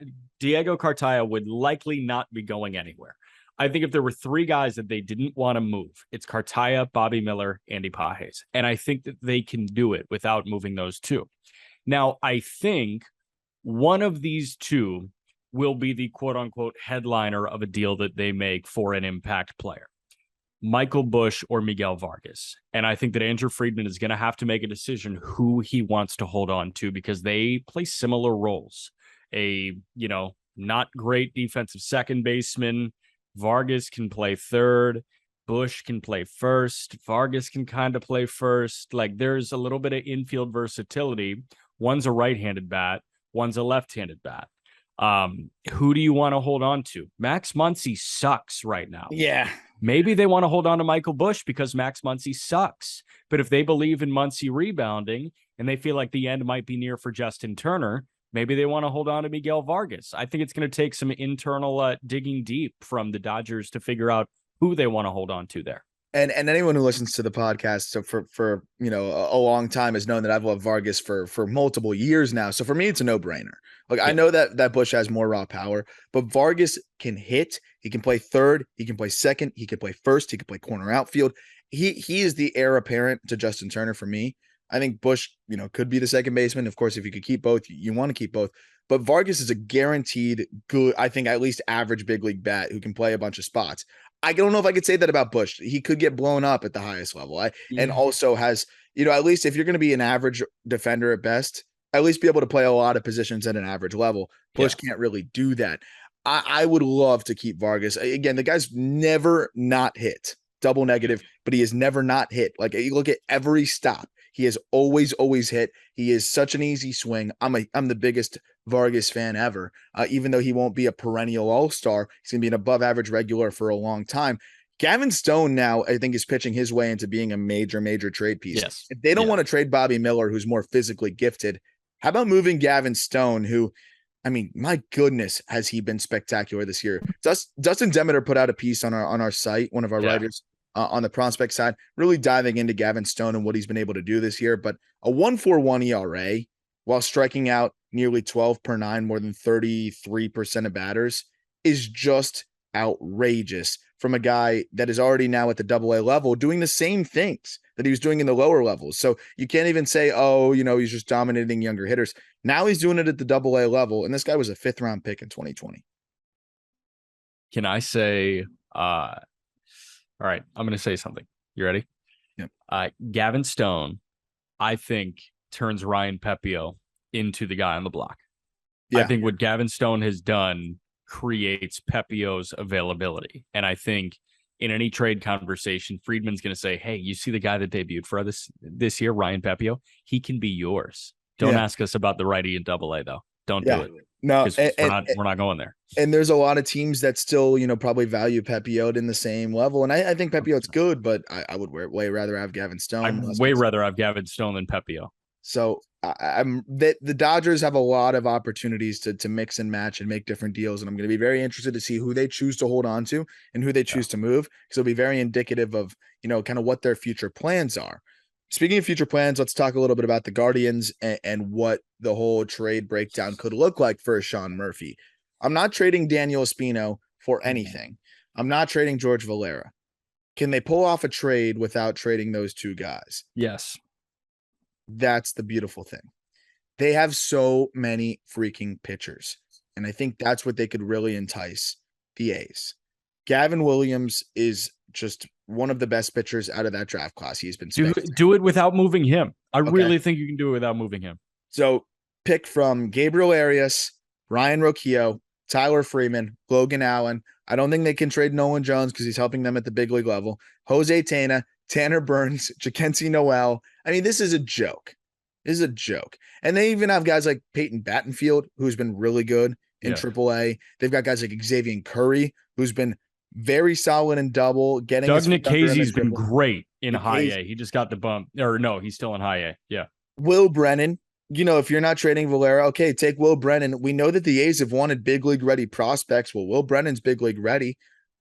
would likely not be going anywhere. I think if there were three guys that they didn't want to move, it's Cartaya, Bobby Miller, Andy Pages. And I think that they can do it without moving those two. Now, I think one of these two will be the quote unquote headliner of a deal that they make for an impact player. Michael Busch or Miguel Vargas. And I think that Andrew Friedman is going to have to make a decision who he wants to hold on to because they play similar roles. A, not great defensive second baseman. Vargas can play third. Busch can play first. Vargas can kind of play first. Like there's a little bit of infield versatility. One's a right-handed bat. One's a left-handed bat. Who do you want to hold on to? Max Muncy sucks right now. Yeah. Maybe they want to hold on to Michael Busch because Max Muncy sucks. But if they believe in Muncy rebounding and they feel like the end might be near for Justin Turner, maybe they want to hold on to Miguel Vargas. I think it's going to take some internal digging deep from the Dodgers to figure out who they want to hold on to there. And anyone who listens to the podcast so for a long time has known that I've loved Vargas for multiple years now. So for me, it's a no-brainer. Like I know that Busch has more raw power, but Vargas can hit. He can play third. He can play second. He can play first. He can play corner outfield. He is the heir apparent to Justin Turner for me. I think Busch, could be the second baseman. Of course, if you could keep both, you want to keep both. But Vargas is a guaranteed good, I think at least average big league bat who can play a bunch of spots. I don't know if I could say that about Busch. He could get blown up at the highest level. And also has, at least if you're going to be an average defender at best, at least be able to play a lot of positions at an average level. Busch can't really do that. I would love to keep Vargas. Again, the guy's never not hit. Double negative, but he has never not hit. Like you look at every stop. He has always hit. He is such an easy swing. I'm the biggest Vargas fan ever. Even though he won't be a perennial all-star, he's going to be an above-average regular for a long time. Gavin Stone now, I think, is pitching his way into being a major trade piece. Yes. If they don't want to trade Bobby Miller, who's more physically gifted, how about moving Gavin Stone, who, I mean, my goodness, has he been spectacular this year? Dustin Demeter put out a piece on our site, one of our writers, on the prospect side, really diving into Gavin Stone and what he's been able to do this year. But a 1.41 ERA while striking out nearly 12 per nine, more than 33% of batters is just outrageous from a guy that is already now at the AA level doing the same things that he was doing in the lower levels. So you can't even say, he's just dominating younger hitters. Now he's doing it at the AA level. And this guy was a 5th round pick in 2020. Can I say, all right, I'm going to say something. You ready? Yep. Gavin Stone, I think, turns Ryan Pepio into the guy on the block. Yeah. I think what Gavin Stone has done creates Pepio's availability. And I think in any trade conversation, Friedman's going to say, hey, you see the guy that debuted for this year, Ryan Pepio? He can be yours. Don't ask us about the righty in AA, though. Don't do it. No, we're not going there. And there's a lot of teams that still, probably value Pepio in the same level. And I think Pepio's good, but I would way rather have Gavin Stone. I'd way rather have Gavin Stone than Pepio. So the Dodgers have a lot of opportunities to mix and match and make different deals. And I'm going to be very interested to see who they choose to hold on to and who they choose to move. Because it'll be very indicative of, kind of what their future plans are. Speaking of future plans, let's talk a little bit about the Guardians and what the whole trade breakdown could look like for Sean Murphy. I'm not trading Daniel Espino for anything. I'm not trading George Valera. Can they pull off a trade without trading those two guys? Yes. That's the beautiful thing. They have so many freaking pitchers, and I think that's what they could really entice the A's. Gavin Williams is just one of the best pitchers out of that draft class. He's been do it without moving him. I really think you can do it without moving him. So pick from Gabriel Arias, Ryan Rocchio, Tyler Freeman, Logan Allen, I don't think they can trade Nolan Jones because he's helping them at the big league level. Jose Tena, Tanner Burns, Jackenzie Noel. I mean, this is a joke. This is a joke. And they even have guys like Peyton Battenfield, who's been really good in Yeah. AAA. They've got guys like Xavier Curry, who's been very solid in double, getting Doug his feet under him in Nikhazy's been triple. great in high Nikhazy. A. He just got the bump. Or no, he's still in high A. Yeah. Will Brennan, if you're not trading Valera, okay, take Will Brennan. We know that the A's have wanted big league ready prospects. Well, Will Brennan's big league ready.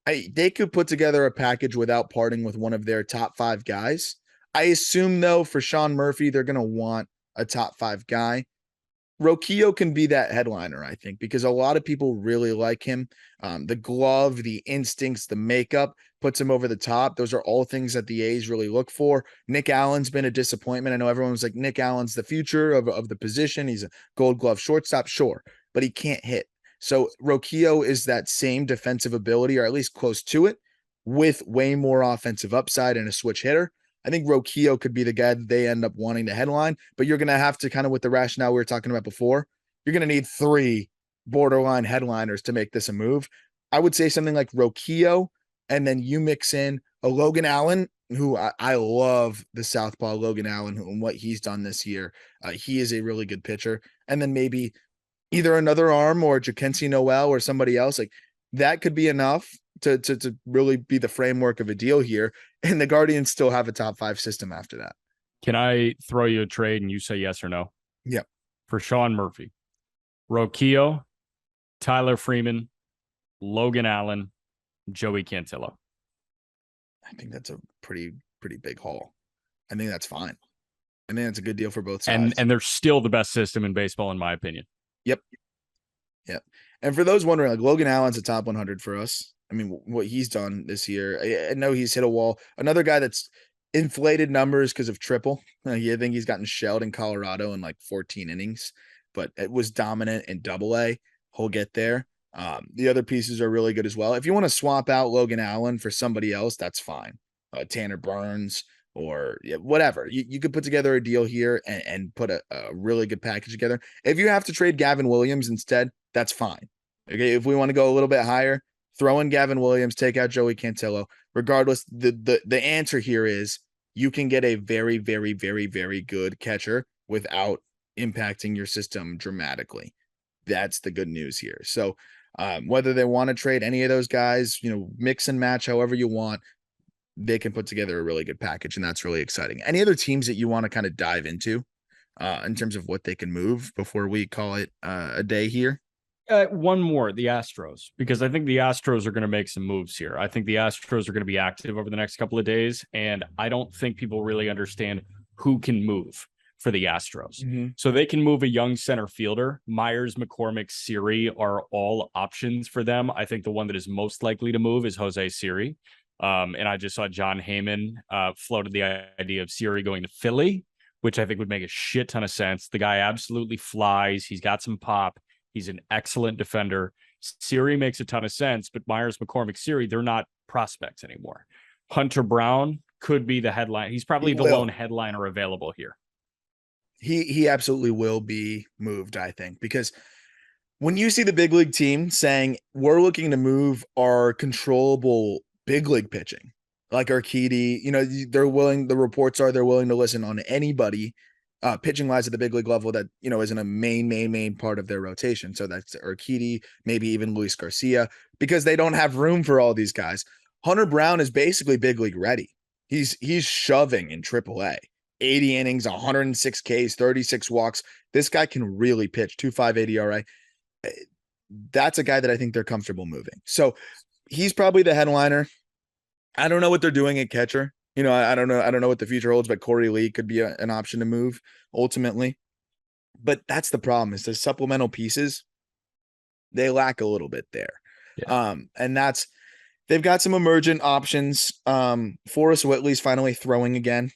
They could put together a package without parting with one of their top 5 guys. I assume, though, for Sean Murphy, they're going to want a top 5 guy. Roquillo can be that headliner, I think, because a lot of people really like him. The glove, the instincts, the makeup puts him over the top. Those are all things that the A's really look for. Nick Allen's been a disappointment. I know everyone was like, Nick Allen's the future of the position. He's a Gold Glove shortstop, sure, but he can't hit. So Roquillo is that same defensive ability, or at least close to it, with way more offensive upside and a switch hitter. I think Roquillo could be the guy that they end up wanting to headline, but you're going to have to kind of, with the rationale we were talking about before, you're going to need 3 borderline headliners to make this a move. I would say something like Roquillo, and then you mix in a Logan Allen, who I love the southpaw Logan Allen and what he's done this year. He is a really good pitcher. And then maybe either another arm or Jackenzie Noel or somebody else. Like that could be enough to really be the framework of a deal here. And the Guardians still have a top 5 system after that. Can I throw you a trade and you say yes or no? Yep. For Sean Murphy, Roquillo, Tyler Freeman, Logan Allen, Joey Cantillo. I think that's a pretty big haul. I think that's fine. I think that's a good deal for both sides. And they're still the best system in baseball, in my opinion. Yep. And for those wondering, like Logan Allen's a top 100 for us. I mean, what he's done this year, I know he's hit a wall. Another guy that's inflated numbers because of triple. I think he's gotten shelled in Colorado in like 14 innings, but it was dominant in Double A. He'll get there. The other pieces are really good as well. If you want to swap out Logan Allen for somebody else, that's fine. Tanner Burns or whatever. You could put together a deal here and put a really good package together. If you have to trade Gavin Williams instead, that's fine. Okay, if we want to go a little bit higher, throw in Gavin Williams, take out Joey Cantillo. Regardless, the answer here is you can get a very, very, very, very good catcher without impacting your system dramatically. That's the good news here. So whether they want to trade any of those guys, mix and match however you want, they can put together a really good package, and that's really exciting. Any other teams that you want to kind of dive into in terms of what they can move before we call it a day here? One more, the Astros, because I think the Astros are going to make some moves here. I think the Astros are going to be active over the next couple of days, and I don't think people really understand who can move for the Astros. Mm-hmm. So they can move a young center fielder. Myers, McCormick, Siri are all options for them. I think the one that is most likely to move is Jose Siri. And I just saw John Heyman floated the idea of Siri going to Philly, which I think would make a shit ton of sense. The guy absolutely flies. He's got some pop. He's an excellent defender. Siri makes a ton of sense, but Myers, McCormick, Siri, they're not prospects anymore. Hunter Brown could be the headline. He's probably the lone headliner available here. He absolutely will be moved, I think, because when you see the big league team saying we're looking to move our controllable big league pitching, like Urquidy, they're willing. The reports are they're willing to listen on anybody pitching wise at the big league level that isn't a main part of their rotation. So that's Urquidy, maybe even Luis Garcia, because they don't have room for all these guys. Hunter Brown is basically big league ready. He's shoving in AAA. 80 innings, 106 Ks, 36 walks. This guy can really pitch. 2.58 ERA. That's a guy that I think they're comfortable moving. So he's probably the headliner. I don't know what they're doing at catcher. I don't know. I don't know what the future holds, but Corey Lee could be an option to move ultimately. But that's the problem is the supplemental pieces, they lack a little bit there. Yeah. And they've got some emergent options. Forrest Whitley's finally throwing again.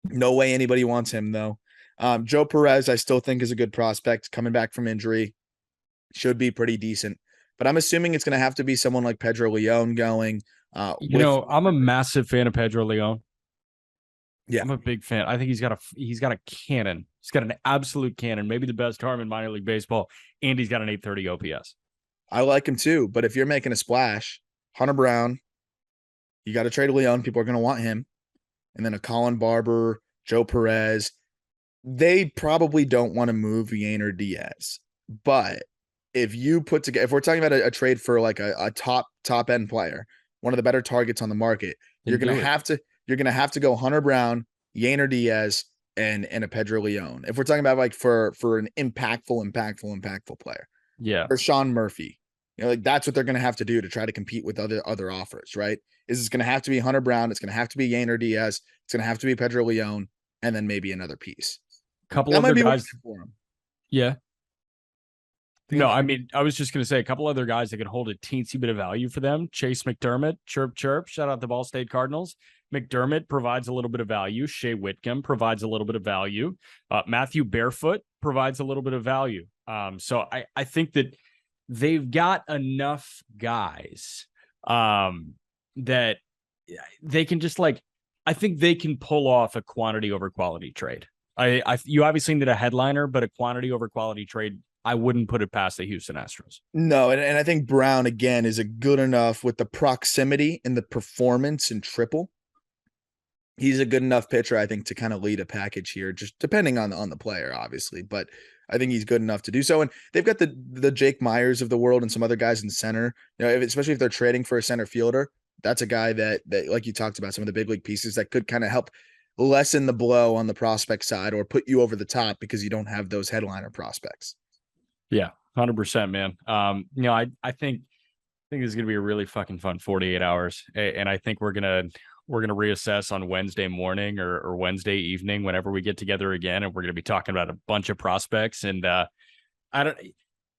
No way anybody wants him though. Joe Perez, I still think is a good prospect coming back from injury. Should be pretty decent, but I'm assuming it's going to have to be someone like Pedro Leon going. I'm a massive fan of Pedro Leon. Yeah, I'm a big fan. I think he's got a cannon. He's got an absolute cannon, maybe the best arm in minor league baseball, and he's got an 830 OPS. I like him too. But if you're making a splash, Hunter Brown, you got to trade Leon. People are going to want him. And then a Colin Barber, Joe Perez. They probably don't want to move Yainer Diaz. But if you put together, if we're talking about a trade for like a top end player, one of the better targets on the market, Then do it. you're gonna have to go Hunter Brown, Yainer Diaz, and a Pedro Leon. If we're talking about like for an impactful player, Yeah. or Sean Murphy, like that's what they're gonna have to do to try to compete with other offers, right? Is it's gonna have to be Hunter Brown, it's gonna have to be Yainer Diaz, it's gonna have to be Pedro Leon, and then maybe another piece. Couple That might other be worth guys. it for him. Yeah. I think No, it might. I mean, I was just going to say a couple other guys that could hold a teensy bit of value for them. Chase McDermott, chirp, chirp. Shout out the Ball State Cardinals. McDermott provides a little bit of value. Shea Whitcomb provides a little bit of value. Matthew Barefoot provides a little bit of value. So I think that they've got enough guys that they can just like, I think they can pull off a quantity over quality trade. You obviously need a headliner, but a quantity over quality trade, I wouldn't put it past the Houston Astros. No, and I think Brown again is a good enough with the proximity and the performance in triple. He's a good enough pitcher, I think, to kind of lead a package here, just depending on the player, obviously. But I think he's good enough to do so. And they've got the Jake Myers of the world and some other guys in center. Especially if they're trading for a center fielder, that's a guy that like you talked about, some of the big league pieces that could kind of help lessen the blow on the prospect side or put you over the top because you don't have those headliner prospects. Yeah, 100%, man. I think this is gonna be a really fucking fun 48 hours, and I think we're gonna reassess on Wednesday morning or Wednesday evening whenever we get together again, and we're gonna be talking about a bunch of prospects. And I don't.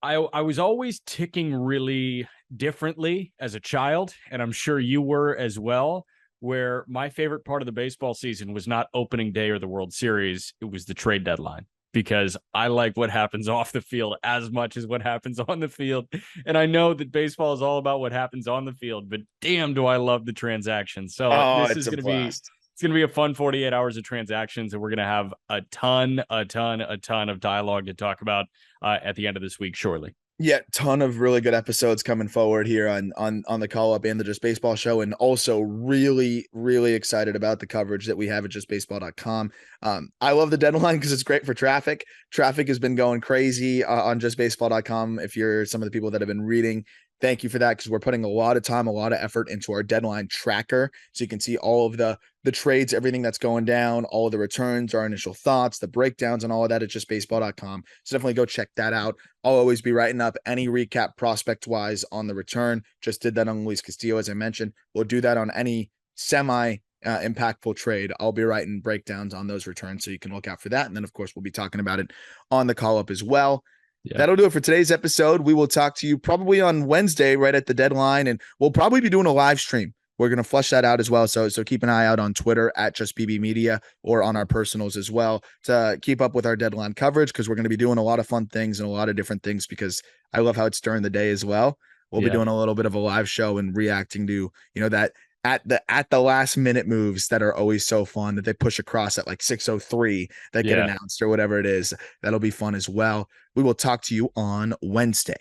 I was always ticking really differently as a child, and I'm sure you were as well. Where my favorite part of the baseball season was not opening day or the World Series, it was the trade deadline because I like what happens off the field as much as what happens on the field. And I know that baseball is all about what happens on the field, but damn, do I love the transactions. So Oh, this it's is a going to be, blast. it's going to be a fun 48 hours of transactions. And we're going to have a ton of dialogue to talk about at the end of this week, shortly. Yeah, ton of really good episodes coming forward here on the call up and the Just Baseball show, and also really excited about the coverage that we have at justbaseball.com. I love the deadline because it's great for traffic. Traffic has been going crazy on justbaseball.com. If you're some of the people that have been reading, thank you for that, because we're putting a lot of time, a lot of effort into our deadline tracker, so you can see all of the trades, everything that's going down, all of the returns, our initial thoughts, the breakdowns, and all of that at justbaseball.com. So definitely go check that out. I'll always be writing up any recap prospect wise on the return. Just did that on Luis Castillo, as I mentioned. We'll do that on any semi impactful trade. I'll be writing breakdowns on those returns, so you can look out for that. And then, of course, we'll be talking about it on the call up as well. Yeah. That'll do it for today's episode. We will talk to you probably on Wednesday, right at the deadline, and we'll probably be doing a live stream. We're going to flush that out as well. So keep an eye out on Twitter at JustBBmedia or on our personals as well to keep up with our deadline coverage, because we're going to be doing a lot of fun things and a lot of different things, because I love how it's during the day as well. We'll be doing a little bit of a live show and reacting to, that at the last minute moves that are always so fun that they push across at like 6:03 that get announced or whatever it is. That'll be fun as well. We will talk to you on Wednesday.